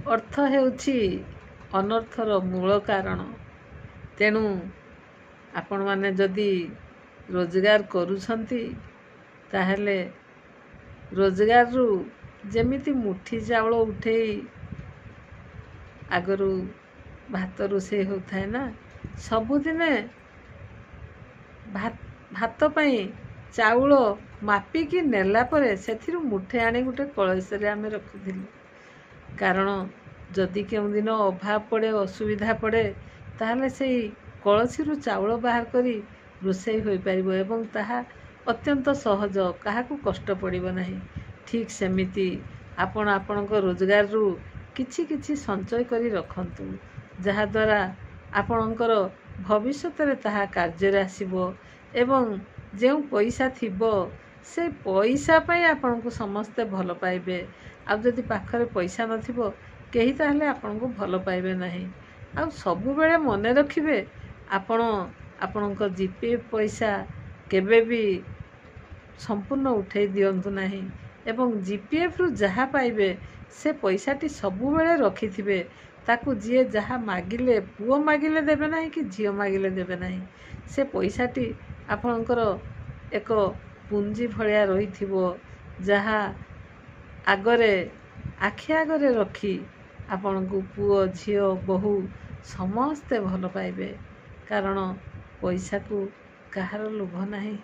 अर्थ हेउछि अनर्थर मूल कारण। तेणु आपण माने जदि रोजगार करूछंती ताहेले रोजगार रु जेमिति मुठी चाउल उठेई आगरू भात रोषे होता ना सबुदिने भात पाई चाउल मापिकी नेला परे सेथिरु मुठे आनी गुटे कलशरे आमे रखुथिलु। कारण जदि केउ दिन अभाव पड़े असुविधा पड़े ताहले सेई कलसीरु चाउल बाहर करी रोषेई होई परिबो एवं ताहा अत्यंत सहज, काहाकू कष्ट पड़िबो नाही। ठीक सेमिति आपण आपणको रोजगार रु किछि किछि संचय करी रखंतु, जहा द्वारा आपणकर भविष्यत रे ताहा कार्य आसीबो एवं जेउ पैसा थिबो से पैसा पाई आपनको समस्ते भल पाइबे। आ जदि पाखरे पैसा नथिबो केही ताहले आपनको भल पाइबे नाही। आ सबु बेले मने रखिबे आपण आपणको जीपीएफ पैसा केबे भी संपूर्ण उठे दियंतु नाही एवं जीपीएफ रु जहा पाइबे से पैसाटी सबु बेले रखिथिबे। ताकू जिए जहा मागिले पुओ मागिले देबे नाही कि झियो मागिले देबे नाही। से पैसाटी आपणकर एक पुंजी भलिया रहिथिबो, जहा आगरे आखि आगरे रखी आपणको पुओ झियो बहु समस्ते भल पाइबे। कारण पैसा को कहार लोभ नाही।